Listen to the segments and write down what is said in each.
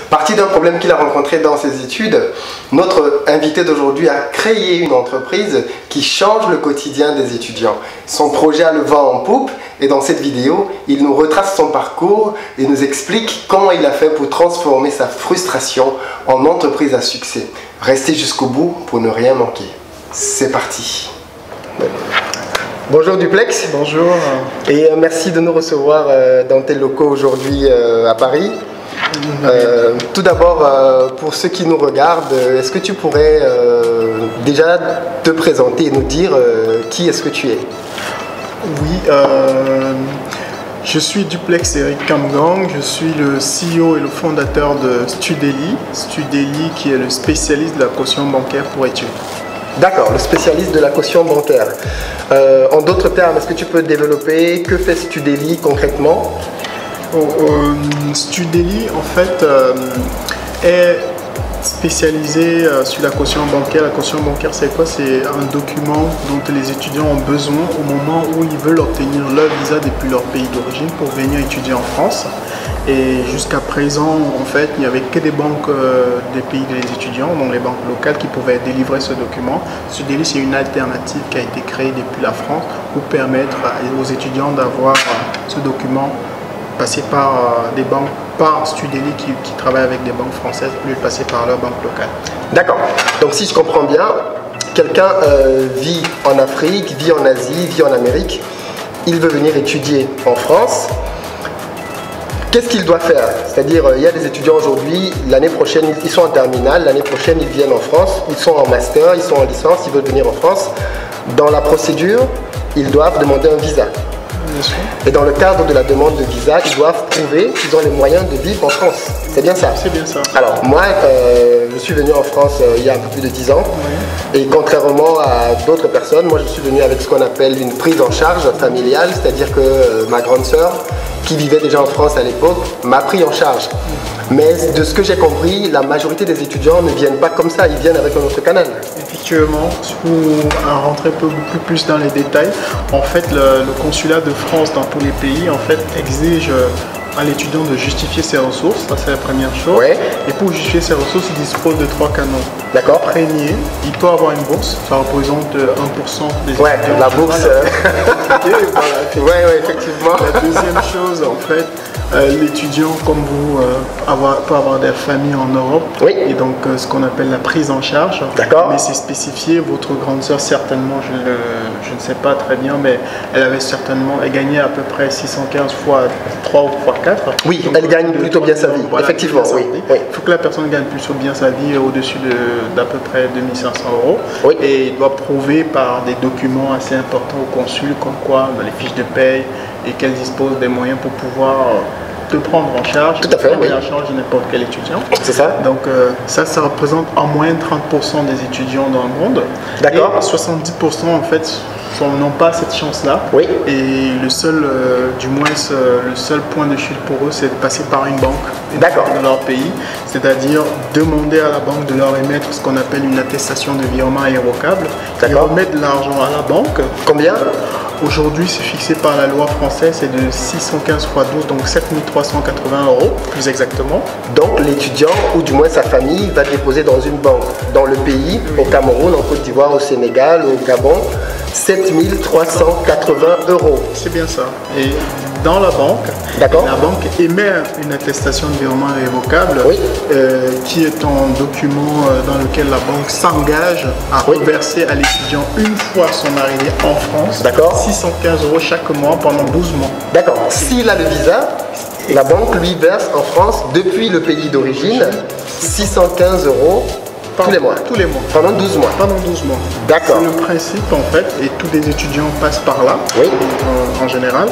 Parti d'un problème qu'il a rencontré dans ses études, notre invité d'aujourd'hui a créé une entreprise qui change le quotidien des étudiants. Son projet a le vent en poupe et dans cette vidéo, il nous retrace son parcours et nous explique comment il a fait pour transformer sa frustration en entreprise à succès. Restez jusqu'au bout pour ne rien manquer. C'est parti. Bonjour Duplex. Bonjour. Et merci de nous recevoir dans tes locaux aujourd'hui à Paris. Tout d'abord, pour ceux qui nous regardent, est-ce que tu pourrais déjà te présenter et nous dire qui est-ce que tu es? Oui, je suis Duplex Eric Kamgang, je suis le CEO et le fondateur de Studeli. Studeli qui est le spécialiste de la caution bancaire pour études. D'accord, le spécialiste de la caution bancaire. En d'autres termes, est-ce que tu peux développer que fait Studeli concrètement? Studeli en fait est spécialisé sur la caution bancaire. La caution bancaire, c'est quoi? C'est un document dont les étudiants ont besoin au moment où ils veulent obtenir leur visa depuis leur pays d'origine pour venir étudier en France. Et jusqu'à présent, en fait, il n'y avait que des banques des pays des étudiants, donc les banques locales, qui pouvaient délivrer ce document. Studeli, c'est une alternative qui a été créée depuis la France pour permettre aux étudiants d'avoir ce document passé par des banques, par Studeli qui travaille avec des banques françaises, au lieu de passer par leur banque locale. D'accord. Donc si je comprends bien, quelqu'un vit en Afrique, vit en Asie, vit en Amérique, il veut venir étudier en France. Qu'est-ce qu'il doit faire? C'est-à-dire, il y a des étudiants aujourd'hui, l'année prochaine, ils sont en terminale, l'année prochaine, ils viennent en France, ils sont en master, ils sont en licence, ils veulent venir en France. Dans la procédure, ils doivent demander un visa. Et dans le cadre de la demande de visa, ils doivent prouver qu'ils ont les moyens de vivre en France. C'est bien ça? C'est bien ça. Alors, moi, je suis venu en France il y a un peu plus de 10 ans. Oui. Et contrairement à d'autres personnes, moi, je suis venu avec ce qu'on appelle une prise en charge familiale. C'est-à-dire que ma grande sœur, qui vivait déjà en France à l'époque, m'a pris en charge. Mais de ce que j'ai compris, la majorité des étudiants ne viennent pas comme ça, ils viennent avec un autre canal. Effectivement, pour rentrer un peu plus dans les détails, en fait le consulat de France dans tous les pays en fait exige à l'étudiant de justifier ses ressources, ça c'est la première chose. Ouais. Et pour justifier ses ressources, il dispose de 3 canaux. D'accord. Premier, il peut avoir une bourse, ça représente 1% des étudiants. Ouais, la bourse. Ouais, effectivement. La deuxième chose, en fait, l'étudiant comme vous peut avoir des familles en Europe. Oui. Et donc ce qu'on appelle la prise en charge. D'accord. Mais c'est spécifié, votre grande sœur certainement, je ne sais pas très bien, mais elle gagnait à peu près 615 fois 3 ou fois 4. Oui, donc, elle gagne plutôt bien sa vie, voilà, effectivement. Oui. Il faut que la personne gagne plutôt bien sa vie au-dessus d'à peu près 2500 €. Oui. Et il doit prouver par des documents assez importants au consul, comme quoi les fiches de paye, et qu'elle dispose des moyens pour pouvoir te prendre en charge. Tout à fait, oui. En charge de n'importe quel étudiant. C'est ça. Donc ça représente en moyenne 30% des étudiants dans le monde. D'accord. Et 70% en fait n'ont pas cette chance-là. Oui. Et le seul, le seul point de chute pour eux, c'est de passer par une banque dans leur pays. C'est-à-dire demander à la banque de leur émettre ce qu'on appelle une attestation de virement irrévocable. Ils remettent de l'argent à la banque. Combien? Aujourd'hui, c'est fixé par la loi française, c'est de 615 x 12, donc 7380 € plus exactement. Donc l'étudiant, ou du moins sa famille, va déposer dans une banque, dans le pays, oui. Au Cameroun, en Côte d'Ivoire, au Sénégal, au Gabon, 7380 €. C'est bien ça. Et dans la banque émet une attestation de virement irrévocable, oui. Qui est un document dans lequel la banque s'engage à reverser à l'étudiant une fois son arrivée en France 615 € chaque mois pendant 12 mois. D'accord. S'il a le visa, la banque lui verse en France depuis le pays d'origine 615 € tous les mois. Tous les mois. Pendant 12 mois. Pendant 12 mois. D'accord. C'est le principe en fait, et tous les étudiants passent par là, oui. En général.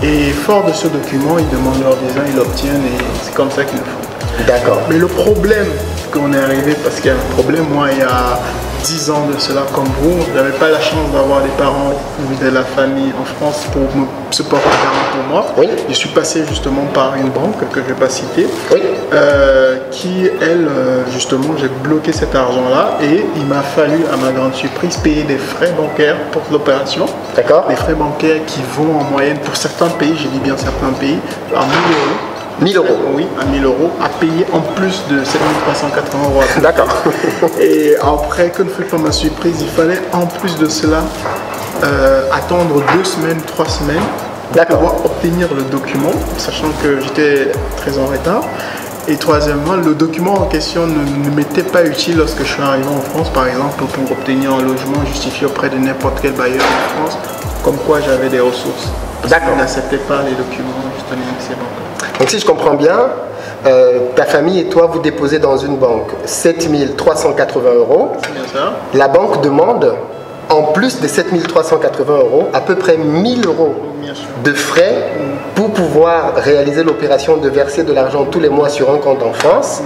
Et fort de ce document, ils demandent leur visa, ils l'obtiennent et c'est comme ça qu'ils le font. D'accord. Mais le problème qu'on est arrivé, parce qu'il y a un problème, moi il y a 10 ans de cela comme vous, je n'avais pas la chance d'avoir des parents ou de la famille en France pour se porter garant pour moi. Oui. Je suis passé justement par une banque que je ne vais pas citer, oui. Qui elle, justement, j'ai bloqué cet argent-là et il m'a fallu, à ma grande surprise, payer des frais bancaires pour l'opération. D'accord. Des frais bancaires qui vont en moyenne, pour certains pays, je dis bien certains pays, à 1000 € 1000 euros. Oui, à 1000 euros, à payer en plus de 7380 euros. D'accord. Et après, que ne fut pas ma surprise, il fallait en plus de cela attendre 2 semaines, 3 semaines pour pouvoir obtenir le document, sachant que j'étais très en retard. Et troisièmement, le document en question ne m'était pas utile lorsque je suis arrivé en France, par exemple, pour obtenir un logement justifié auprès de n'importe quel bailleur en France, comme quoi j'avais des ressources. D'accord. On n'acceptait pas les documents justement de ces banques. Donc si je comprends bien, ta famille et toi, vous déposez dans une banque 7380 euros. C'est bien ça. La banque demande, en plus des 7380 euros, à peu près 1000 euros de frais pour pouvoir réaliser l'opération de verser de l'argent tous les mois sur un compte en France.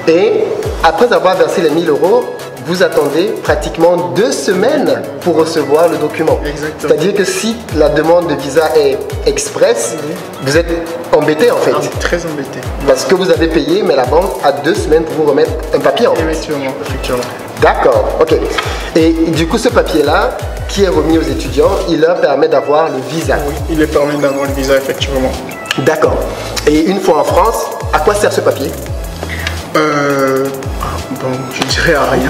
Et après avoir versé les 1000 euros, vous attendez pratiquement 2 semaines pour recevoir le document. C'est-à-dire que si la demande de visa est express, vous êtes embêté en fait. Très embêté. Parce que vous avez payé, mais la banque a 2 semaines pour vous remettre un papier en fait. Effectivement. D'accord, ok. Et du coup, ce papier-là, qui est remis aux étudiants, il leur permet d'avoir le visa. Oui, il leur permet d'avoir le visa, effectivement. D'accord. Et une fois en France, à quoi sert ce papier? Bon, je dirais à rien.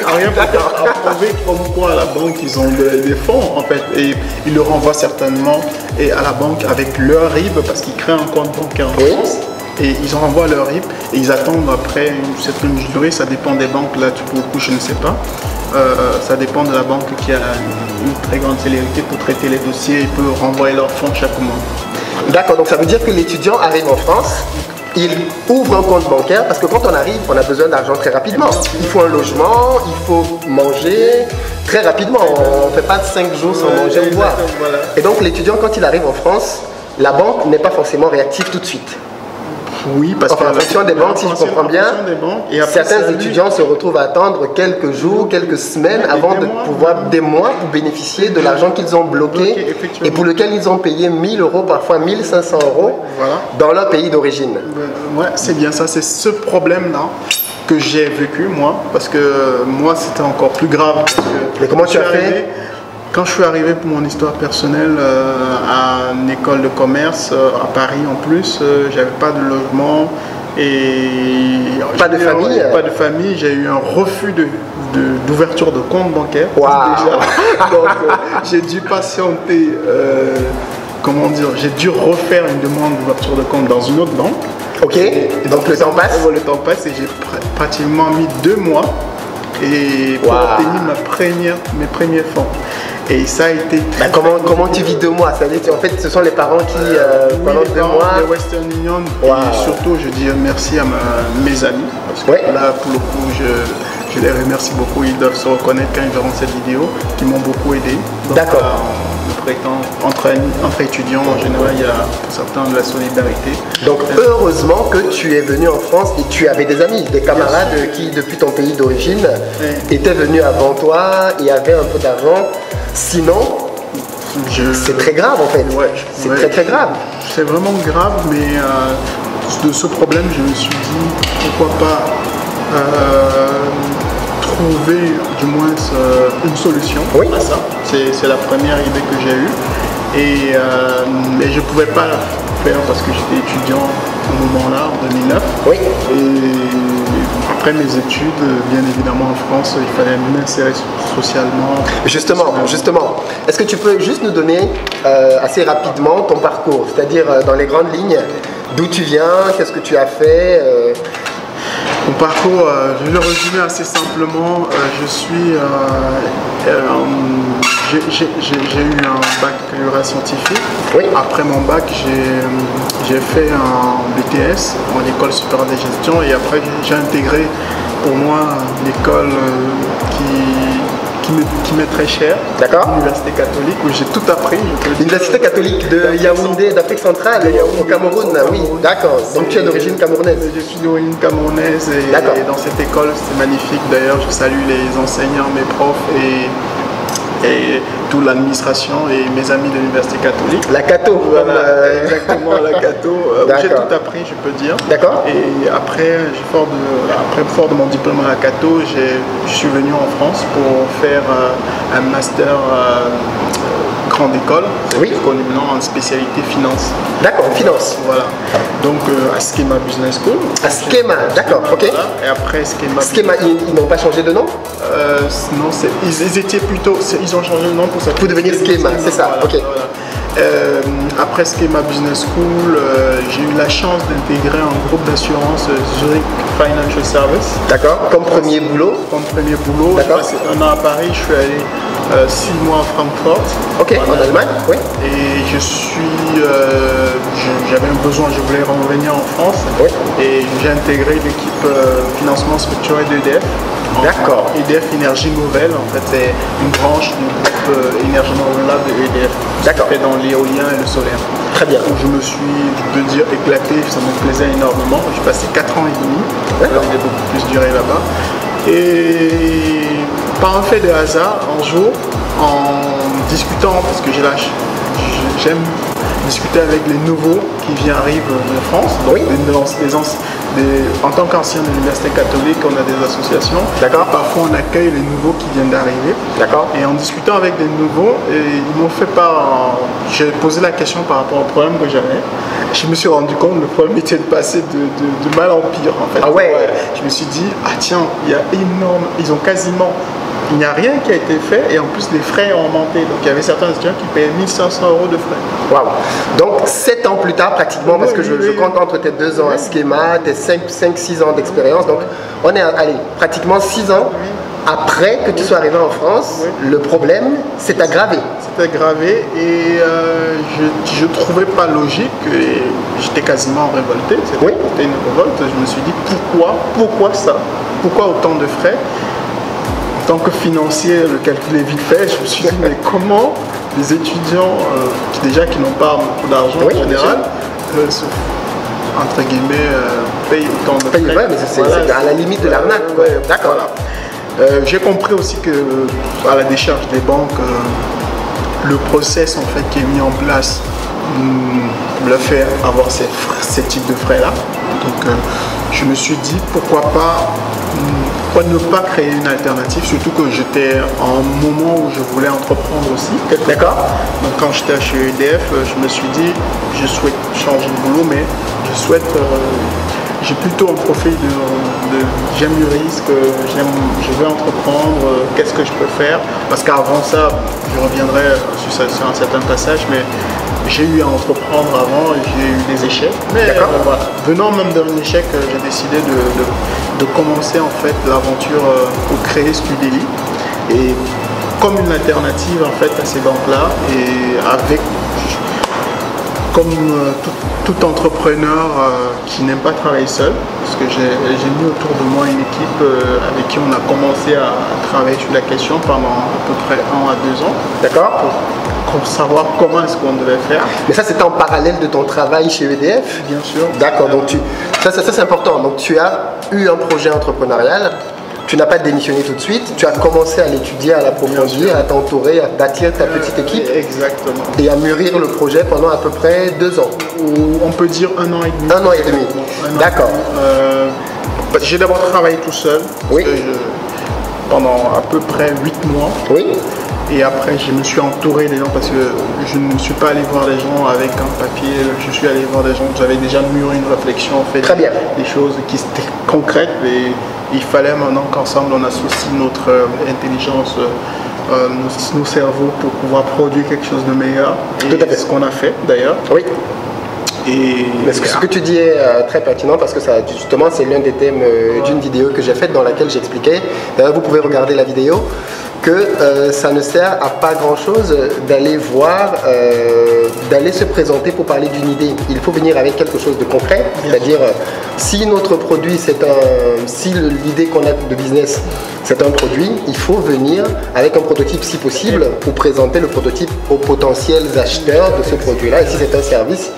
À rien pour approuver comme quoi à la banque ils ont des fonds en fait. Et ils le renvoient certainement et à la banque avec leur RIB parce qu'ils créent un compte bancaire en France. Et ils en renvoient leur RIB et ils attendent après une certaine durée, ça dépend des banques, là pour le coup je ne sais pas. Ça dépend de la banque qui a une très grande célérité pour traiter les dossiers et peut renvoyer leurs fonds chaque mois. D'accord, donc ça veut dire que l'étudiant arrive en France, il ouvre un compte bancaire parce que quand on arrive, on a besoin d'argent très rapidement. Il faut un logement, il faut manger très rapidement. On ne fait pas 5 jours sans manger ou boire. Et donc l'étudiant, quand il arrive en France, la banque n'est pas forcément réactive tout de suite. Oui, parce en fonction des banques, si je comprends bien, certains étudiants se retrouvent à attendre quelques jours, quelques semaines avant de pouvoir, des mois, pour bénéficier de l'argent qu'ils ont bloqué et pour lequel ils ont payé 1000 euros, parfois 1500 euros dans leur pays d'origine. Ouais, c'est bien ça, c'est ce problème-là que j'ai vécu moi, parce que moi c'était encore plus grave. Mais comment tu as fait? Quand je suis arrivé pour mon histoire personnelle à une école de commerce à Paris en plus, j'avais pas de logement et pas de famille. Pas de famille, j'ai eu un refus d'ouverture de compte bancaire. Wow. Déjà. Donc j'ai dû patienter, comment dire, j'ai dû refaire une demande d'ouverture de compte dans une autre banque. Ok. Et donc le temps passe. Le temps passe et j'ai pratiquement mis 2 mois et pour obtenir mes premiers fonds. Et ça a été... comment tu vis 2 mois? Ça veut dire, en fait, ce sont les parents qui, pendant 2 mois... Les Western Union, et surtout, je dis merci à mes amis. Parce que là, pour le coup, je les remercie beaucoup. Ils doivent se reconnaître quand ils verront cette vidéo, qui m'ont beaucoup aidé. D'accord. Entre étudiants, en général, il y a pour certains de la solidarité. Donc, heureusement que tu es venu en France et tu avais des amis, des camarades qui, depuis ton pays d'origine, étaient venus avant toi et avaient un peu d'argent. Sinon, c'est très grave en fait. C'est très grave. C'est vraiment grave, mais de ce problème, je me suis dit pourquoi pas trouver du moins une solution à ça. C'est la première idée que j'ai eue et je ne pouvais pas la faire parce que j'étais étudiant au moment-là, en 2009. Oui. Et après mes études, bien évidemment en France, il fallait m'insérer socialement. Justement, est-ce que tu peux juste nous donner assez rapidement ton parcours, c'est-à-dire dans les grandes lignes, d'où tu viens, qu'est-ce que tu as fait Mon parcours, je vais le résumer assez simplement. J'ai eu un baccalauréat scientifique. Oui. Après mon bac, j'ai fait un BTS en école supérieure de gestion et après j'ai intégré pour moi l'école qui m'est très chère, l'Université catholique où j'ai tout appris. L'Université catholique de Yaoundé, d'Afrique centrale, au Cameroun, oui, d'accord. Donc tu es d'origine camerounaise? Je suis d'origine camerounaise et dans cette école, c'est magnifique d'ailleurs. Je salue les enseignants, mes profs et toute l'administration et mes amis de l'Université catholique. La Cato. Voilà, exactement, la Cato. J'ai tout appris, je peux dire. D'accord. Et après, fort de mon diplôme à la Cato, je suis venu en France pour faire un master grande école, Oui. qu'on est maintenant en spécialité finance. D'accord, finance. Voilà. Donc à Schema Business School. À Schema, d'accord, ok. Voilà. Et après Schema. Schema, ils n'ont pas changé de nom? Non, ils étaient plutôt. Ils ont changé de nom Pour devenir Schema, c'est ça, voilà, ok. Voilà. Après Schema Business School, j'ai eu la chance d'intégrer un groupe d'assurance Zurich Financial Service. D'accord, comme premier boulot. Comme premier boulot, j'ai D'accord. passé 1 an à Paris, je suis allé 6 mois à Francfort. Ok, en Allemagne, oui. Et j'avais un besoin, je voulais revenir en France. Oui. Et j'ai intégré l'équipe financement structuré d'EDF. D'accord. EDF Énergie Nouvelle, en fait, c'est une branche du groupe énergie renouvelable de EDF. D'accord. Fait dans l'éolien et le solaire. Très bien. Où je me suis, je peux dire, éclaté, ça me plaisait énormément. J'ai passé 4 ans et demi. D'accord. J'ai beaucoup plus duré là-bas. Et par un fait de hasard, un jour, en discutant, parce que j'aime discuter avec les nouveaux qui arrivent de France, donc Oui. en tant qu'ancien de l'université catholique, on a des associations. D'accord. Parfois on accueille les nouveaux qui viennent d'arriver. D'accord. Et en discutant avec des nouveaux, ils m'ont fait part, j'ai posé la question par rapport au problème que j'avais. Je me suis rendu compte que le problème était de passer de mal en pire en fait. Ah ouais. Je me suis dit, ah tiens, il y a énorme, ils ont quasiment, il n'y a rien qui a été fait et en plus les frais ont augmenté. Donc il y avait certains étudiants qui payaient 1 500 € de frais. Waouh. Donc 7 ans plus tard pratiquement, parce que je Oui. compte entre tes 2 ans à Schema, tes 5-6 ans d'expérience, donc on est allez, pratiquement 6 ans après que tu sois arrivé en France, le problème s'est aggravé. C'était aggravé et je trouvais pas logique et j'étais quasiment révolté. Oui. C'était une révolte. Je me suis dit pourquoi ça? Pourquoi autant de frais? En tant que financier, le calcul est vite fait. Je me suis dit mais comment les étudiants qui n'ont pas beaucoup d'argent Oui, en général entre guillemets payent autant de frais? Ouais, mais c'est à la limite de l'arnaque. D'accord. Voilà. J'ai compris aussi que à la décharge des banques, le process en fait qui est mis en place me fait avoir ces types de frais là. Donc je me suis dit pourquoi ne pas créer une alternative, surtout que j'étais en un moment où je voulais entreprendre aussi. D'accord. Donc quand j'étais chez EDF, je me suis dit je souhaite changer de boulot, mais je souhaite j'ai plutôt un profil j'aime le risque, je veux entreprendre, qu'est-ce que je peux faire? Parce qu'avant ça, je reviendrai sur un certain passage, mais j'ai eu à entreprendre avant et j'ai eu des échecs. Mais voilà. Venant même d'un échec, j'ai décidé de commencer en fait l'aventure pour créer Studeli. Et comme une alternative en fait à ces banques-là et avec comme tout entrepreneur qui n'aime pas travailler seul, parce que j'ai mis autour de moi une équipe avec qui on a commencé à travailler sur la question pendant à peu près 1 à 2 ans. D'accord. Pour savoir comment est-ce qu'on devait faire. Mais ça, c'était en parallèle de ton travail chez EDF? Bien sûr. D'accord, donc ça c'est important. Donc tu as eu un projet entrepreneurial, tu n'as pas démissionné tout de suite, tu as commencé à l'étudier, à l'approfondir, à t'entourer, à bâtir ta petite équipe. Exactement. Et à mûrir le projet pendant à peu près 2 ans. Ou on peut dire 1 an et demi. 1 an et demi. D'accord. J'ai d'abord travaillé tout seul. Oui. Pendant à peu près 8 mois. Oui. Et après, je me suis entouré des gens parce que je ne suis pas allé voir les gens avec un papier. Je suis allé voir des gens. J'avais déjà mûri une réflexion, fait Très bien. Des choses qui étaient concrètes. Et il fallait maintenant qu'ensemble on associe notre intelligence, nos cerveaux pour pouvoir produire quelque chose de meilleur. Et tout à fait. Ce qu'on a fait d'ailleurs. Oui. Mais ce que tu dis est très pertinent parce que ça, justement c'est l'un des thèmes d'une vidéo que j'ai faite dans laquelle j'expliquais, vous pouvez regarder la vidéo, que ça ne sert à pas grand chose d'aller voir, d'aller se présenter pour parler d'une idée. Il faut venir avec quelque chose de concret, c'est-à-dire si notre produit si l'idée qu'on a de business c'est un produit, il faut venir avec un prototype si possible pour présenter le prototype aux potentiels acheteurs de ce produit-là. Et si c'est un service,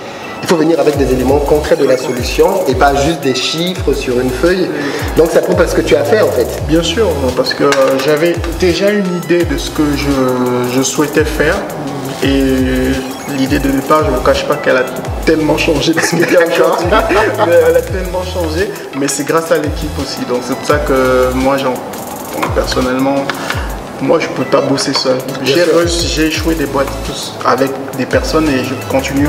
il faut venir avec des éléments concrets de la solution et pas juste des chiffres sur une feuille. Donc ça prouve ce que tu as fait en fait. Bien sûr, parce que j'avais déjà une idée de ce que je souhaitais faire. Et l'idée de départ, je ne me cache pas qu'elle a tellement changé de ce qu'elle est aujourd'hui. Elle a tellement changé, mais c'est grâce à l'équipe aussi. Donc c'est pour ça que moi, personnellement, moi je peux pas bosser seul. J'ai échoué des boîtes avec des personnes et je continue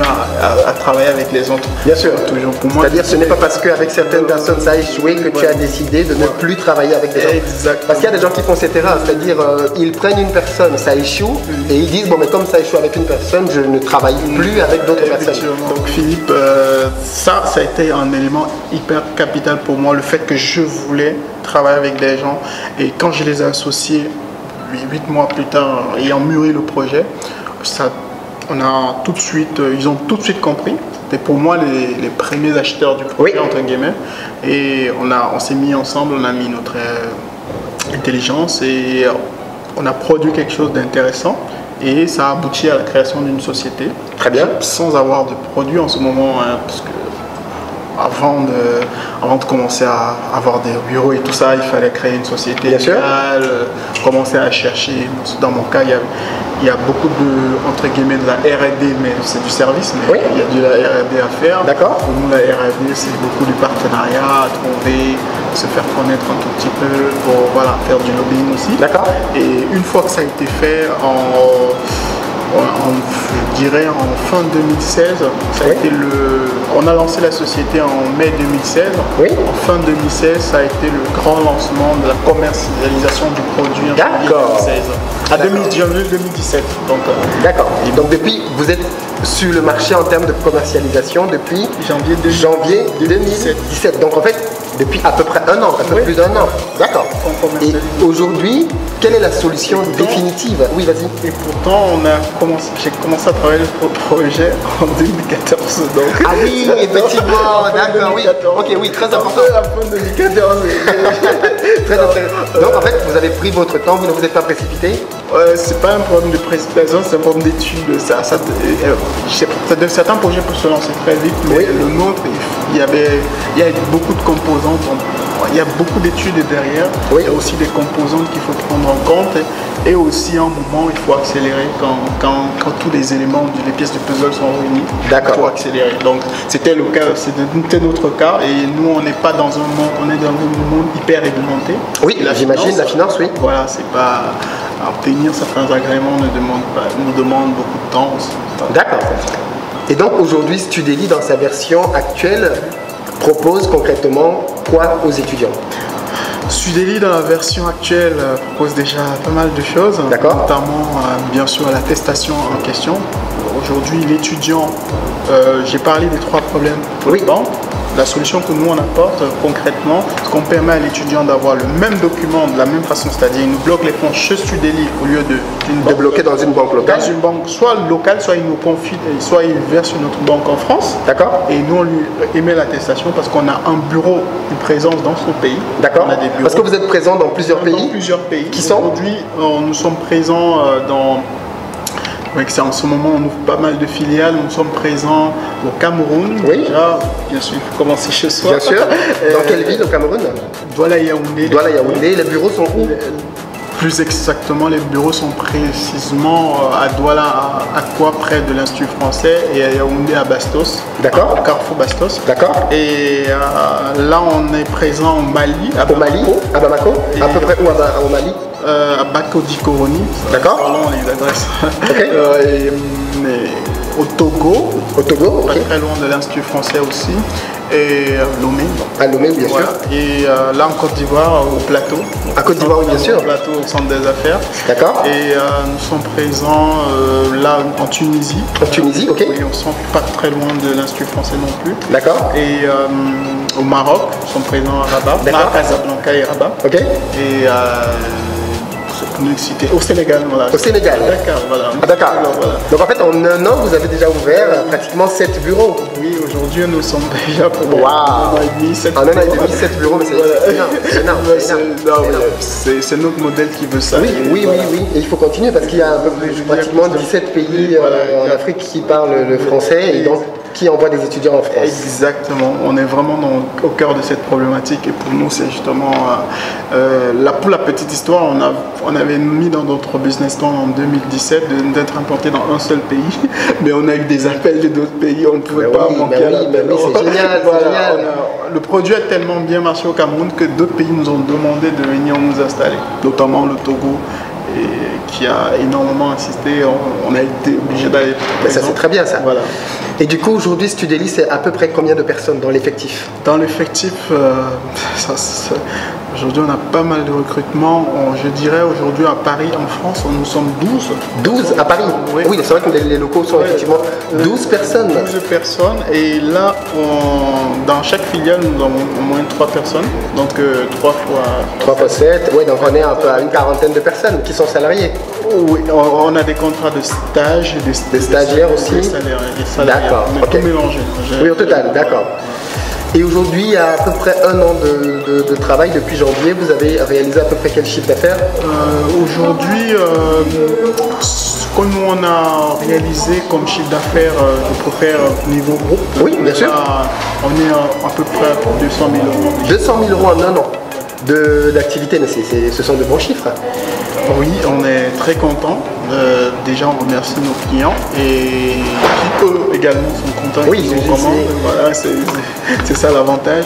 à travailler avec les autres. Bien sûr. Toujours pour moi. C'est-à-dire ce n'est pas parce qu'avec certaines personnes ça a échoué que tu as décidé de ne plus travailler avec des gens. Exactement. Parce qu'il y a des gens qui font cette erreur, c'est-à-dire ils prennent une personne, ça échoue et ils disent bon mais comme ça échoue avec une personne, je ne travaille plus avec d'autres personnes. Donc Philippe, ça a été un élément hyper capital pour moi, le fait que je voulais travailler avec des gens et quand je les ai associés 8 mois plus tard, ayant mûri le projet, ils ont tout de suite compris. C'était pour moi les premiers acheteurs du projet, entre guillemets. Et on s'est mis ensemble, on a mis notre intelligence et on a produit quelque chose d'intéressant. Et ça a abouti à la création d'une société. Très bien. Sans avoir de produit en ce moment, hein, parce que avant de commencer à avoir des bureaux et tout ça, il fallait créer une société légale, commencer à chercher. Dans mon cas, il y a beaucoup entre guillemets de la R&D, mais c'est du service, mais il y a de la R&D à faire. D'accord. Pour nous, la R&D, c'est beaucoup du partenariat, à trouver, se faire connaître un tout petit peu pour faire du lobbying aussi. D'accord. Et une fois que ça a été fait, je dirais en fin 2016, on a lancé la société en mai 2016. En fin 2016, ça a été le grand lancement de la commercialisation du produit en janvier 2016. Janvier 2017. D'accord. Donc depuis, vous êtes sur le marché en termes de commercialisation depuis janvier 2017. Donc en fait, depuis à peu près un an, un peu plus d'un an. D'accord. Et aujourd'hui, quelle est la solution définitive? Oui, vas-y. Et pourtant, j'ai commencé à travailler le projet en 2014. Donc. Ah oui, effectivement, d'accord, oui. Ok, oui, très important. La fin 2014. Très intéressant. Donc en fait, vous avez pris votre temps, vous ne vous êtes pas précipité? C'est pas un problème de précipitation, c'est un problème d'étude. Certains projets peuvent se lancer très vite, mais le nôtre, il y a beaucoup de composantes. Il y a beaucoup d'études derrière. Il y a aussi des composantes qu'il faut prendre en compte. Et aussi, à un moment, il faut accélérer quand tous les éléments, les pièces du puzzle sont réunies. D'accord. Il faut accélérer. Donc, c'était le cas, c'était notre cas. Et nous, on n'est pas dans un monde, on est dans un monde hyper réglementé. Oui, j'imagine, la finance, oui. Voilà, c'est pas. Obtenir certains agréments nous demande beaucoup de temps aussi. D'accord. Et donc aujourd'hui, Studeli, dans sa version actuelle, propose concrètement quoi aux étudiants? Studeli, dans la version actuelle, propose déjà pas mal de choses, notamment bien sûr l'attestation en question. Aujourd'hui, l'étudiant, j'ai parlé des 3 problèmes pour les banques. La solution que nous on apporte concrètement, c'est qu'on permet à l'étudiant d'avoir le même document de la même façon, c'est-à-dire il nous bloque les fonds chez Studeli au lieu de bloquer dans une banque locale. Dans une banque soit locale, soit il nous confie, soit il verse une autre banque en France. D'accord. Et nous on lui émet l'attestation parce qu'on a un bureau, une présence dans son pays. D'accord. Parce que vous êtes présent dans plusieurs pays. Dans plusieurs pays. Qui sont? Aujourd'hui, nous sommes présents dans. En ce moment, on ouvre pas mal de filiales. Nous sommes présents au Cameroun. Déjà, bien sûr, il faut commencer chez soi. Bien sûr. Dans quelle ville au Cameroun? Douala-Yaoundé. Douala-Yaoundé. Les bureaux sont où? Plus exactement, les bureaux sont précisément à Douala, à quoi près de l'Institut français, et à Yaoundé, à Bastos. D'accord. Au Carrefour Bastos. D'accord. Et là, on est présent au Mali. À Bamako. À peu près où au Mali? À Bako-Dikoronie. D'accord. Parlons les adresses. Okay. Au Togo. Au Togo, pas très loin de l'Institut français aussi. Et Lomé. À Lomé, bien sûr. Et là en Côte d'Ivoire, au plateau. À Côte d'Ivoire, oui, bien sûr. Au plateau, au centre des affaires. D'accord. Et nous sommes présents là en Tunisie. En Tunisie, ok. Et on ne sont pas très loin de l'Institut français non plus. D'accord. Et au Maroc, nous sommes présents à Rabat. D'accord. À Casablanca et Rabat. Ok. Et au Sénégal, voilà. Au Sénégal. Dakar, voilà. À Dakar. Voilà. Donc en fait, en un an, vous avez déjà ouvert pratiquement 7 bureaux. Oui, aujourd'hui, nous sommes déjà pour un an et demi, 7 bureaux, mais c'est énorme. C'est notre modèle qui veut ça. Oui. Et il faut continuer parce qu'il y a un peu plus, pratiquement 17 pays en Afrique qui parlent le français et donc qui envoient des étudiants en France. Exactement. On est vraiment au cœur de cette problématique et pour nous, c'est justement pour la petite histoire, on avait mis dans notre business plan en 2017 d'être implanté dans un seul pays, mais on a eu des appels de d'autres pays, on ne pouvait pas manquer à l'appel. C'est génial, génial. Le produit a tellement bien marché au Cameroun que d'autres pays nous ont demandé de venir nous installer, notamment le Togo et qui a énormément insisté. On a été obligé d'aller. Mais ça, c'est très bien ça. Voilà. Et du coup, aujourd'hui, Studeli, c'est à peu près combien de personnes dans l'effectif? Dans l'effectif, aujourd'hui, on a pas mal de recrutements. Je dirais aujourd'hui à Paris, en France, nous sommes 12. 12 à Paris? Oui, oui, c'est vrai que les locaux sont effectivement 12 personnes. 12 personnes. Et là, dans chaque filiale, nous avons au moins 3 personnes. Donc 3 fois 7. Oui, donc on est un peu à une quarantaine de personnes qui sont salariées. Oui, on a des contrats de stage, des stagiaires aussi. Des salariés. D'accord. Tout mélangé. Oui, au total, d'accord. Et aujourd'hui, il y a à peu près un an de travail depuis janvier. Vous avez réalisé à peu près quel chiffre d'affaires? Aujourd'hui, comme nous on a réalisé comme chiffre d'affaires, je préfère niveau groupe. Oui, bien sûr. On est à peu près à 200 000 euros. 200 000 euros en un an d'activité, mais ce sont de bons chiffres. Oui, on est très contents. Déjà, on remercie nos clients et qui eux également sont contents. Oui, voilà, c'est ça l'avantage.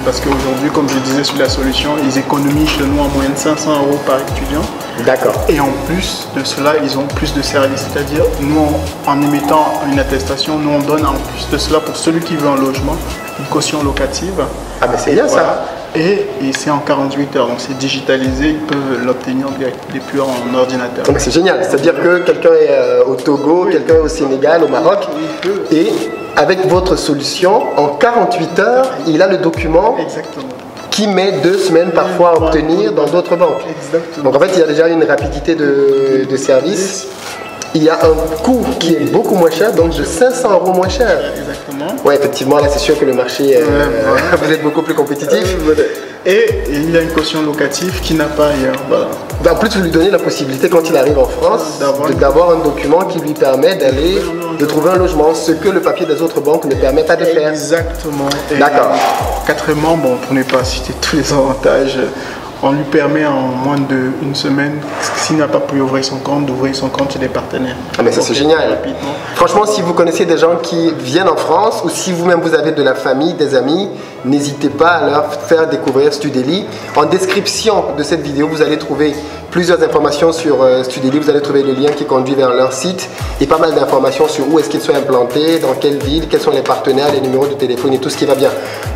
Parce qu'aujourd'hui, comme je disais sur la solution, ils économisent chez nous en moyenne 500 euros par étudiant. D'accord. Et en plus de cela, ils ont plus de services. C'est-à-dire, nous, en émettant une attestation, nous on donne en plus de cela pour celui qui veut un logement, une caution locative. Ah ben c'est bien voilà. Ça. Et c'est en 48 heures, donc c'est digitalisé, ils peuvent l'obtenir depuis en ordinateur. C'est génial, c'est-à-dire que quelqu'un est au Togo, quelqu'un est au Sénégal, au Maroc, et avec votre solution, en 48 heures, il a le document. Exactement. Qui met 2 semaines parfois à obtenir dans d'autres banques. Exactement. Donc en fait, il y a déjà une rapidité de service. Il y a un coût qui est beaucoup moins cher, donc de 500 euros moins cher. Exactement. Oui, effectivement, là c'est sûr que le marché, vous êtes beaucoup plus compétitif. Et il y a une caution locative qui n'a pas ailleurs. Voilà. En plus, vous lui donnez la possibilité, quand il arrive en France, d'avoir un document qui lui permet de trouver un logement, ce que le papier des autres banques ne permet pas de faire. Exactement. D'accord. Quatrièmement, bon, pour ne pas citer tous les avantages, on lui permet en moins d'une semaine, s'il n'a pas pu ouvrir son compte, d'ouvrir son compte chez des partenaires. Ah mais ça c'est génial. Rapidement. Franchement, si vous connaissez des gens qui viennent en France ou si vous-même vous avez de la famille, des amis, n'hésitez pas à leur faire découvrir Studeli. En description de cette vidéo, vous allez trouver plusieurs informations sur Studeli. Vous allez trouver le lien qui conduit vers leur site et pas mal d'informations sur où est-ce qu'ils sont implantés, dans quelle ville, quels sont les partenaires, les numéros de téléphone et tout ce qui va bien.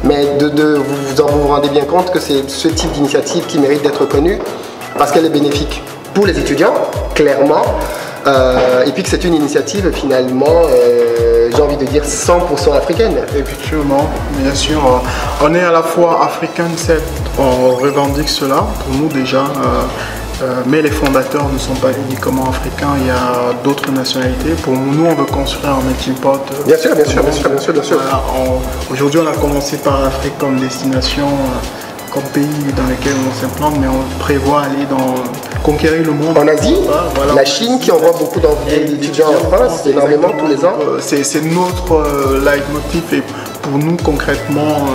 Mais vous vous rendez bien compte que c'est ce type d'initiative qui mérite d'être connue parce qu'elle est bénéfique pour les étudiants, clairement, et puis que c'est une initiative finalement, j'ai envie de dire 100% africaine. Effectivement, bien sûr, on est à la fois africain, on revendique cela pour nous déjà, mais les fondateurs ne sont pas uniquement africains, il y a d'autres nationalités. Pour nous, on veut construire un melting pot. Bien sûr, bien sûr, bien sûr, bien sûr, bien sûr. Voilà, aujourd'hui, on a commencé par l'Afrique comme destination, comme pays dans lequel on s'implante, mais on prévoit aller conquérir le monde. En Asie, voilà, la Chine qui envoie beaucoup d'étudiants en France, énormément tous les ans. C'est notre leitmotiv et pour nous concrètement,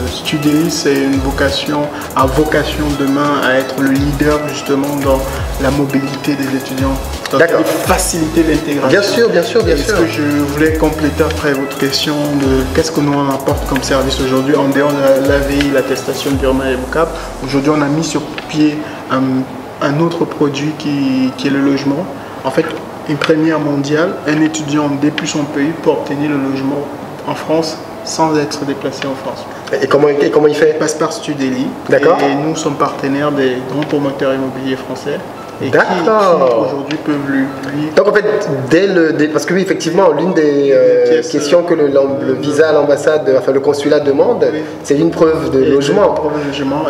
Studeli c'est une vocation, a vocation demain à être le leader justement dans la mobilité des étudiants. D'accord. Faciliter l'intégration. Bien sûr, bien sûr, bien sûr. Ce que je voulais compléter après votre question de qu'est-ce que nous on apporte comme service aujourd'hui, en dehors de l'AVI, l'attestation d'Urma et Vocap. Aujourd'hui, on a mis sur pied un autre produit qui est le logement. En fait, une première mondiale, un étudiant depuis son pays peut obtenir le logement en France sans être déplacé en France. Et comment il fait? Il passe par Studeli. D'accord. Et nous sommes partenaires des grands promoteurs immobiliers français. Et qui aujourd'hui peuvent lui... Donc en fait, parce que oui, effectivement, l'une des questions que le visa à l'ambassade, enfin le consulat demande, oui, c'est une preuve de logement.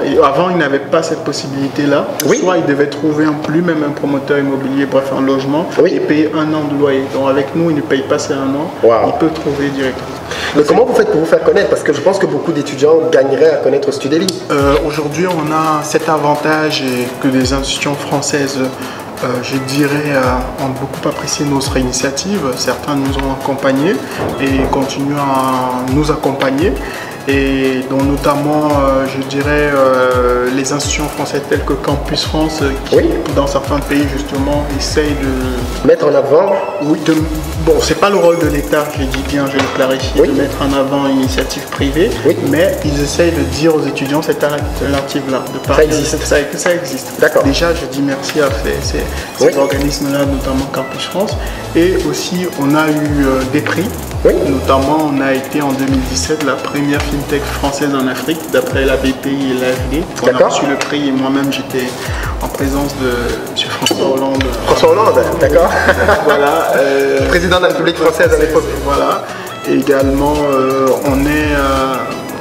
Et avant, il n'avait pas cette possibilité-là. Oui. Soit il devait trouver lui-même un promoteur immobilier, bref, un logement, oui, et payer 1 an de loyer. Donc avec nous, il ne paye pas ces 1 an, wow, il peut trouver directement. Mais comment vous faites pour vous faire connaître? Parce que je pense que beaucoup d'étudiants gagneraient à connaître Studeli. Aujourd'hui, on a cet avantage et que les institutions françaises, je dirais, ont beaucoup apprécié notre initiative. Certains nous ont accompagnés et continuent à nous accompagner. et dont notamment, je dirais, les institutions françaises telles que Campus France, qui, dans certains pays, justement, essayent de mettre en avant. Oui, bon, c'est pas le rôle de l'État, je dis bien, je le clarifie, de mettre en avant une initiative privée, mais ils essayent de dire aux étudiants cette alternative-là. Ça existe. Ça existe. D'accord. Déjà, je dis merci à ces organismes-là, notamment Campus France. Et aussi, on a eu des prix. Notamment, on a été en 2017 la première FinTech française en Afrique, d'après la BPI et l'AFD. On a reçu le prix et moi-même, j'étais en présence de M. François Hollande. François Hollande, d'accord. Voilà. Président de la République française à l'époque. Voilà. Et également,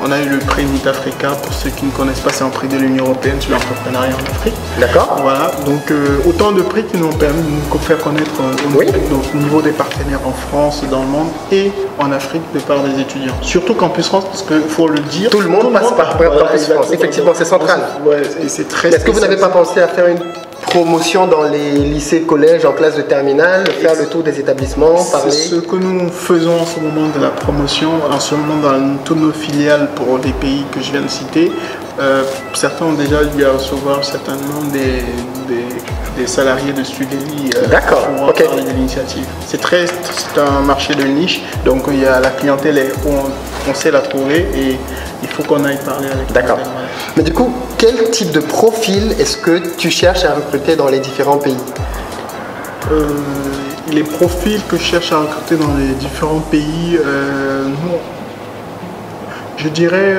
on a eu le prix Meet Africa, pour ceux qui ne connaissent pas, c'est un prix de l'Union Européenne sur l'entrepreneuriat en Afrique. D'accord. Voilà, donc autant de prix qui nous ont permis de nous faire connaître au niveau des partenaires en France, dans le monde et en Afrique de part des étudiants. Surtout Campus France, parce qu'il faut le dire. Tout le monde passe par Campus France, effectivement, c'est central. Ouais, et c'est très. Est-ce que vous n'avez pas pensé à faire une promotion dans les lycées, collèges, en classe de terminale, faire le tour des établissements, parler? C'est ce que nous faisons en ce moment de la promotion, en ce moment dans toutes nos filiales pour les pays que je viens de citer. Certains ont déjà dû recevoir certainement des salariés de Studeli pour parler de l'initiative. C'est un marché de niche, donc il y a la clientèle on sait la trouver et il faut qu'on aille parler avec. D'accord. Mais du coup, quel type de profil est-ce que tu cherches à recruter dans les différents pays? Les profils que je cherche à recruter dans les différents pays, je dirais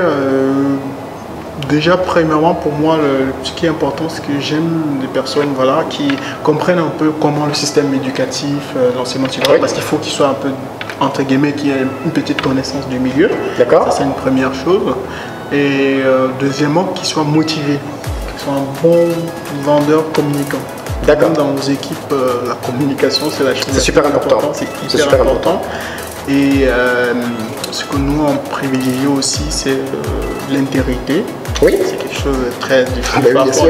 déjà premièrement pour moi ce qui est important, c'est que j'aime des personnes qui comprennent un peu comment le système éducatif, l'enseignement supérieur, parce qu'il faut qu'il soit un peu entre guillemets qui ait une petite connaissance du milieu. D'accord. Ça c'est une première chose. Et deuxièmement, qu'il soit motivé, qu'il soit un bon vendeur communicant. D'accord. Dans nos équipes, la communication c'est la chose. C'est super important. C'est hyper important. Et ce que nous on privilégie aussi, c'est l'intégrité. Oui. C'est quelque chose de très difficile. Bien sûr.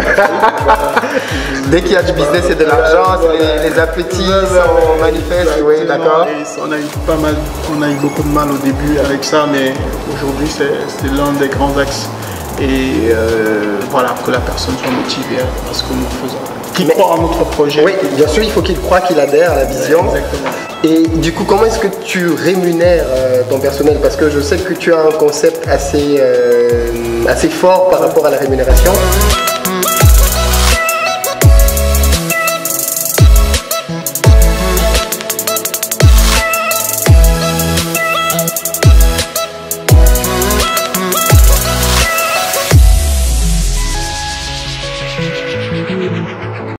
Dès qu'il y a du business et de l'argent, les appétits sont manifestes. Oui, d'accord. On a eu beaucoup de mal au début avec ça, mais aujourd'hui c'est l'un des grands axes. Et voilà, que la personne soit motivée à ce que nous faisons. Qu'il croit en notre projet. Oui, bien sûr, il faut qu'il croit, qu'il adhère à la vision. Exactement. Et du coup, comment est-ce que tu rémunères ton personnel? Parce que je sais que tu as un concept assez fort par rapport à la rémunération.